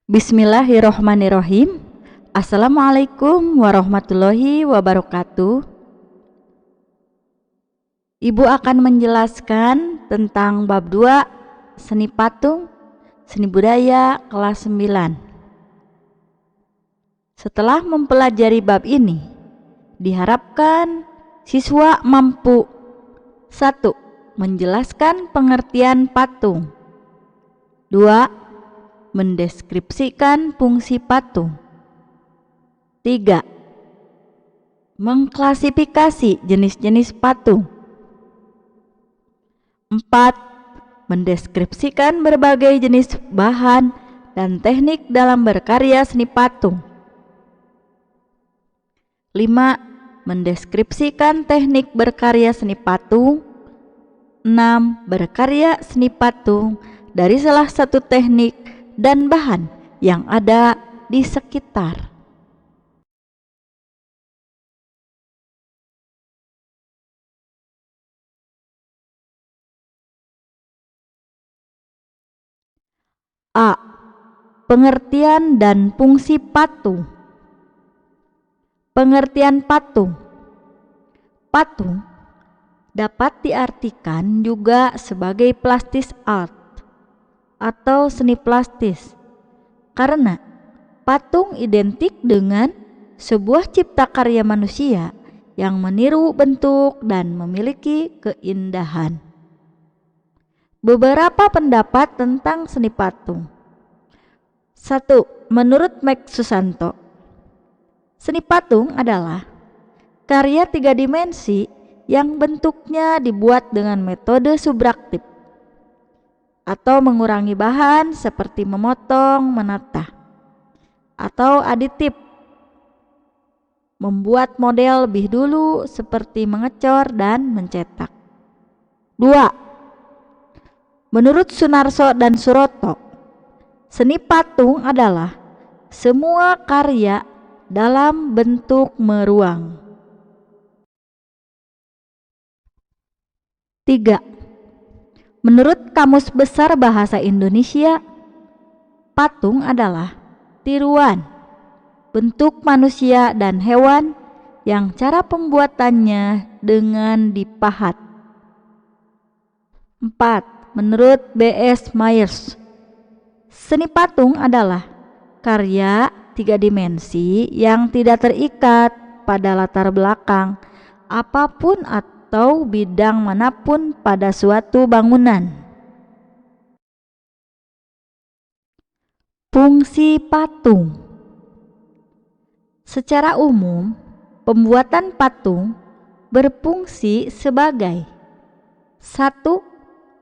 Bismillahirrohmanirrohim. Assalamualaikum warahmatullahi wabarakatuh. Ibu akan menjelaskan tentang bab 2 seni patung, seni budaya kelas 9. Setelah mempelajari bab ini, diharapkan siswa mampu 1. Menjelaskan pengertian patung. 2. Mendeskripsikan fungsi patung. 3. Mengklasifikasi jenis-jenis patung. 4. Mendeskripsikan berbagai jenis bahan dan teknik dalam berkarya seni patung. 5. Mendeskripsikan teknik berkarya seni patung. 6. Berkarya seni patung dari salah satu teknik dan bahan yang ada di sekitar. A. Pengertian dan fungsi patung. Pengertian patung. Patung dapat diartikan juga sebagai plastis art atau seni plastis, karena patung identik dengan sebuah cipta karya manusia yang meniru bentuk dan memiliki keindahan. Beberapa pendapat tentang seni patung. 1. Menurut Max Susanto, seni patung adalah karya 3 dimensi yang bentuknya dibuat dengan metode subtraktif atau mengurangi bahan seperti memotong, menata, atau aditif, membuat model lebih dulu seperti mengecor dan mencetak. 2. Menurut Sunarso dan Suroto, seni patung adalah semua karya dalam bentuk meruang. 3. Menurut Kamus Besar Bahasa Indonesia, patung adalah tiruan bentuk manusia dan hewan yang cara pembuatannya dengan dipahat. 4. Menurut B.S. Myers, seni patung adalah karya 3 dimensi yang tidak terikat pada latar belakang apapun atau bidang manapun pada suatu bangunan. Fungsi patung. Secara umum, pembuatan patung berfungsi sebagai 1.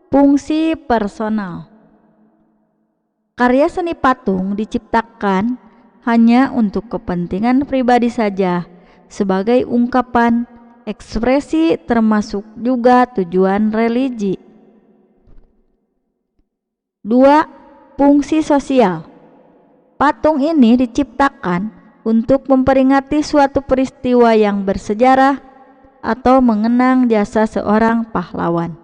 Fungsi personal. Karya seni patung diciptakan hanya untuk kepentingan pribadi saja, sebagai ungkapan ekspresi termasuk juga tujuan religi. 2. Fungsi sosial. Patung ini diciptakan untuk memperingati suatu peristiwa yang bersejarah atau mengenang jasa seorang pahlawan.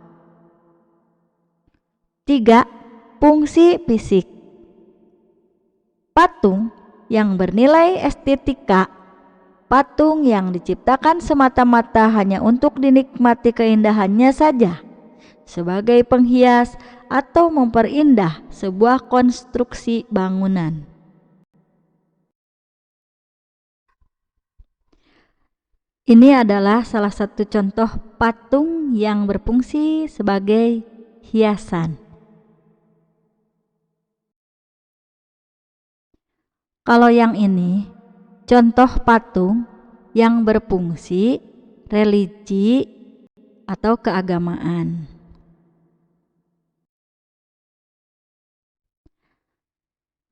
3. Fungsi fisik. Patung yang bernilai estetika. Patung yang diciptakan semata-mata hanya untuk dinikmati keindahannya saja, sebagai penghias atau memperindah sebuah konstruksi bangunan. Ini adalah salah satu contoh patung yang berfungsi sebagai hiasan. Kalau yang ini contoh patung yang berfungsi religi atau keagamaan.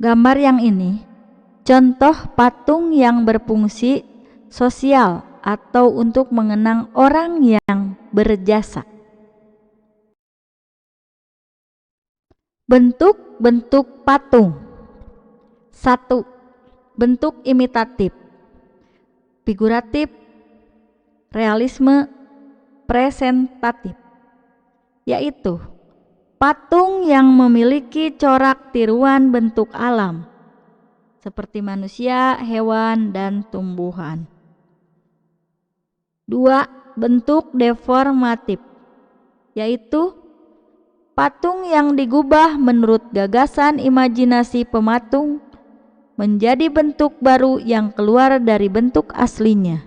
Gambar yang ini contoh patung yang berfungsi sosial atau untuk mengenang orang yang berjasa. Bentuk-bentuk patung. 1. Bentuk imitatif, figuratif, realisme, presentatif, yaitu patung yang memiliki corak tiruan bentuk alam seperti manusia, hewan, dan tumbuhan. 2. Bentuk deformatif, yaitu patung yang digubah menurut gagasan imajinasi pematung menjadi bentuk baru yang keluar dari bentuk aslinya.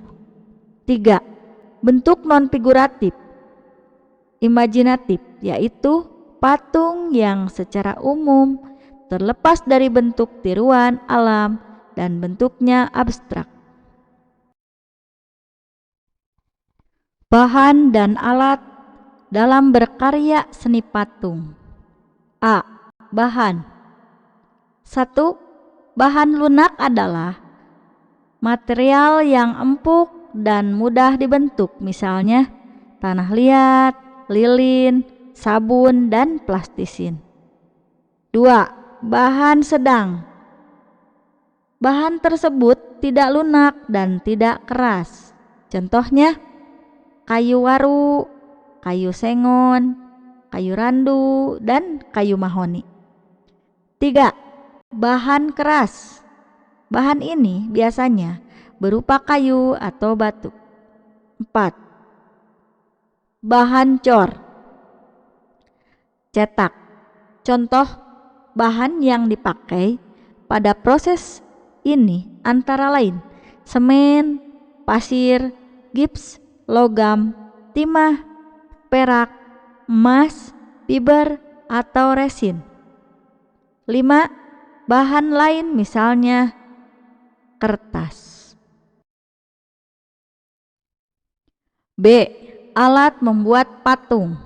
3. Bentuk non-figuratif, imajinatif, yaitu patung yang secara umum terlepas dari bentuk tiruan alam dan bentuknya abstrak. Bahan dan alat dalam berkarya seni patung. A. Bahan. 1. Bahan lunak adalah material yang empuk dan mudah dibentuk, misalnya tanah liat, lilin, sabun, dan plastisin. 2. Bahan sedang. Bahan tersebut tidak lunak dan tidak keras. Contohnya kayu waru, kayu sengon, kayu randu, dan kayu mahoni. 3. Bahan keras. Bahan ini biasanya berupa kayu atau batu. 4. Bahan cor. Cetak. Contoh bahan yang dipakai pada proses ini antara lain semen, pasir, gips, logam, timah, perak, emas, fiber, atau resin. 5. Bahan lain misalnya kertas. B. Alat membuat patung.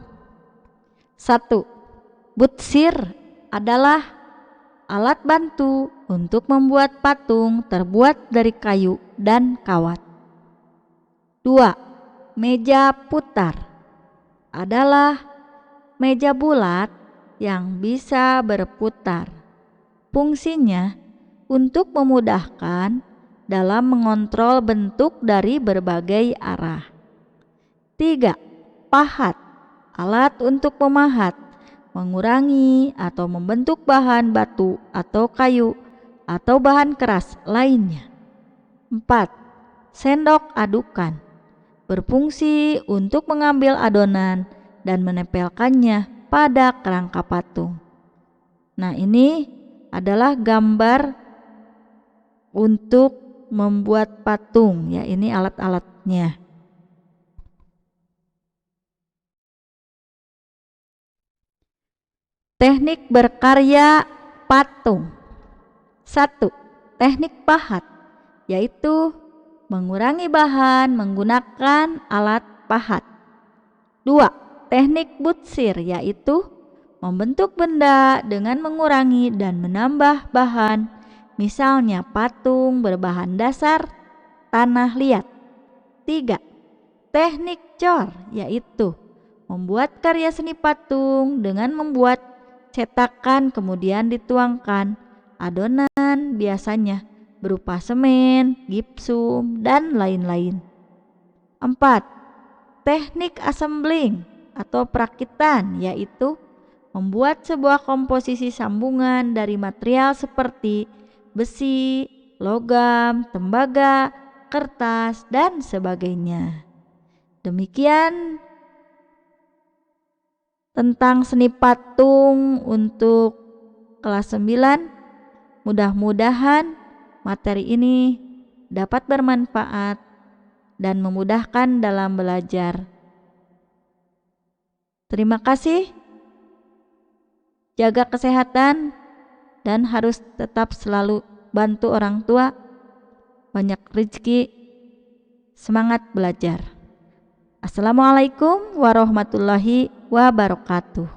1. Butsir adalah alat bantu untuk membuat patung terbuat dari kayu dan kawat. 2. Meja putar adalah meja bulat yang bisa berputar. Fungsinya untuk memudahkan dalam mengontrol bentuk dari berbagai arah. 3. Pahat, alat untuk memahat, mengurangi atau membentuk bahan batu atau kayu atau bahan keras lainnya. 4. Sendok adukan, berfungsi untuk mengambil adonan dan menempelkannya pada kerangka patung. Nah, ini adalah gambar untuk membuat patung, ya, ini alat-alatnya. Teknik berkarya patung. 1. Teknik pahat, yaitu mengurangi bahan menggunakan alat pahat. 2. Teknik butsir, yaitu membentuk benda dengan mengurangi dan menambah bahan, misalnya patung berbahan dasar tanah liat. 3. Teknik cor, yaitu membuat karya seni patung dengan membuat cetakan kemudian dituangkan adonan, biasanya berupa semen, gipsum, dan lain-lain. 4. Teknik assembling atau perakitan, yaitu membuat sebuah komposisi sambungan dari material seperti besi, logam, tembaga, kertas, dan sebagainya. Demikian tentang seni patung untuk kelas 9. Mudah-mudahan materi ini dapat bermanfaat dan memudahkan dalam belajar. Terima kasih. Jaga kesehatan dan harus tetap selalu bantu orang tua. Banyak rezeki, semangat belajar. Assalamualaikum warahmatullahi wabarakatuh.